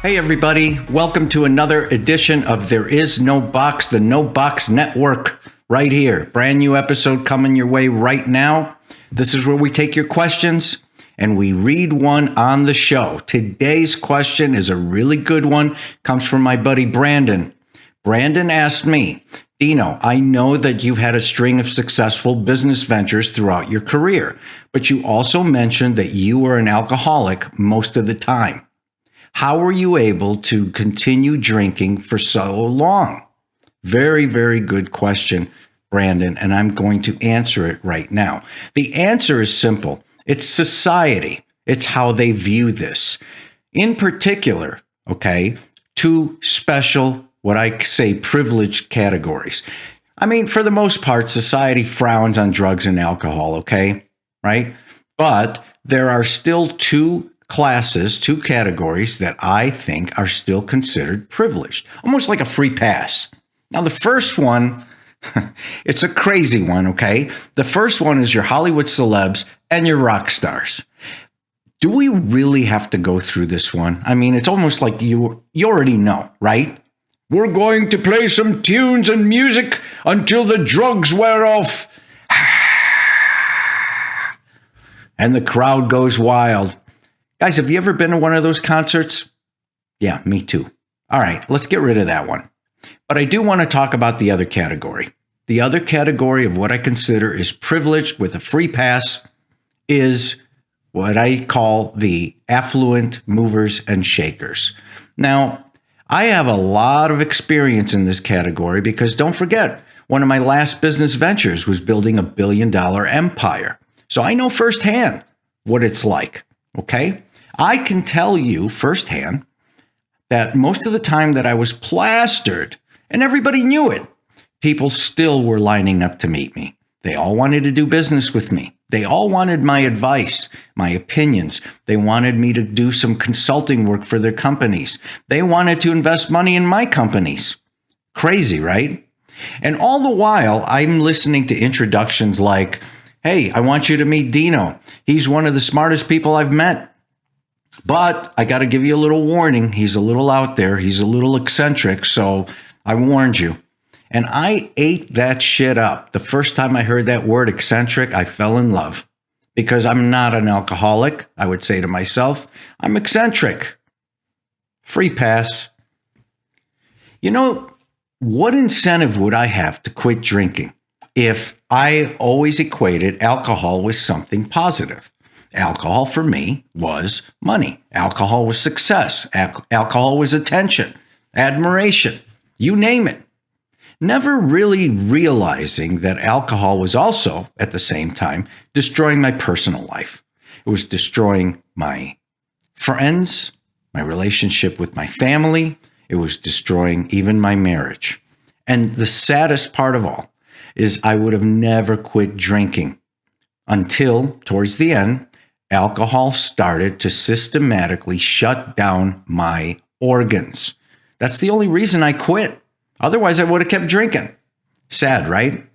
Hey everybody, welcome to another edition of There Is No Box, the No Box Network, right here. Brand new episode coming your way right now. This is where we take your questions and we read one on the show. Today's question is a really good one. Comes from my buddy Brandon. Brandon asked me, Dino, I know that you've had a string of successful business ventures throughout your career, but you also mentioned that you were an alcoholic most of the time. How were you able to continue drinking for so long? Very, very good question, Brandon, and I'm going to answer it right now. The answer is simple. It's society. It's how they view this. In particular, okay, two special, what I say, privileged categories. I mean, for the most part, society frowns on drugs and alcohol, okay, right? But there are still two classes, two categories that I think are still considered privileged, almost like a free pass. Now, the first one, it's a crazy one, okay? The first one is your Hollywood celebs and your rock stars. Do we really have to go through this one? I mean, it's almost like you already know, right? We're going to play some tunes and music until the drugs wear off. And the crowd goes wild. Guys, have you ever been to one of those concerts? Yeah, me too. All right, let's get rid of that one. But I do want to talk about the other category. The other category of what I consider is privileged with a free pass is what I call the affluent movers and shakers. Now, I have a lot of experience in this category because don't forget, one of my last business ventures was building $1 billion empire. So I know firsthand what it's like. Okay, I can tell you firsthand that most of the time that I was plastered and everybody knew it, people still were lining up to meet me. They all wanted to do business with me. They all wanted my advice, my opinions. They wanted me to do some consulting work for their companies. They wanted to invest money in my companies. Crazy, right? And all the while, I'm listening to introductions like, hey, I want you to meet Dino. He's one of the smartest people I've met. But I got to give you a little warning. He's a little out there. He's a little eccentric. So I warned you. And I ate that shit up. The first time I heard that word eccentric, I fell in love. Because I'm not an alcoholic. I would say to myself, I'm eccentric. Free pass. You know, what incentive would I have to quit drinking if I always equated alcohol with something positive? Alcohol for me was money. Alcohol was success. Alcohol was attention, admiration, you name it. Never really realizing that alcohol was also, at the same time, destroying my personal life. It was destroying my friends, my relationship with my family. It was destroying even my marriage. And the saddest part of all is I would have never quit drinking until, towards the end, alcohol started to systematically shut down my organs. That's the only reason I quit. Otherwise, I would have kept drinking. Sad, right?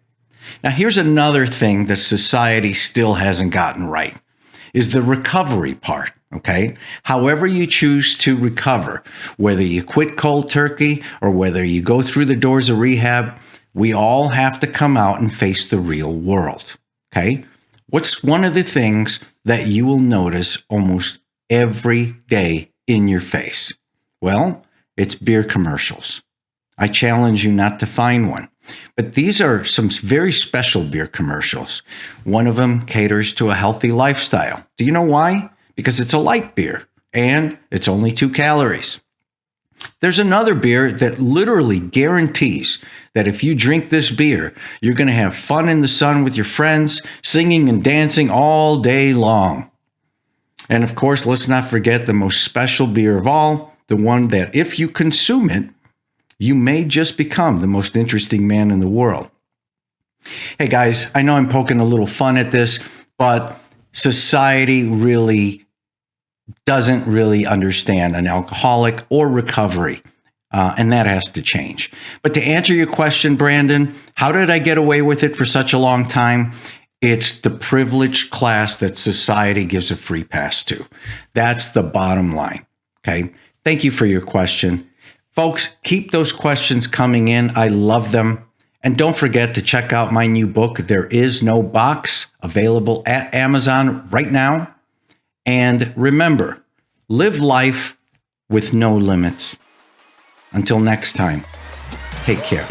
Now, here's another thing that society still hasn't gotten right, is the recovery part, okay? However you choose to recover, whether you quit cold turkey or whether you go through the doors of rehab, we all have to come out and face the real world, okay? What's one of the things that you will notice almost every day in your face? Well, it's beer commercials. I challenge you not to find one. But these are some very special beer commercials. One of them caters to a healthy lifestyle. Do you know why? Because it's a light beer and it's only 2 calories. There's another beer that literally guarantees that if you drink this beer, you're going to have fun in the sun with your friends, singing and dancing all day long. And of course, let's not forget the most special beer of all, the one that if you consume it, you may just become the most interesting man in the world. Hey guys, I know I'm poking a little fun at this, but society really doesn't really understand an alcoholic or recovery, and that has to change. But to answer your question, Brandon, how did I get away with it for such a long time? It's the privileged class that society gives a free pass to. That's the bottom line, okay? Thank you for your question. Folks, keep those questions coming in. I love them. And don't forget to check out my new book, There Is No Box, available at Amazon right now. And remember, live life with no limits. Until next time, take care.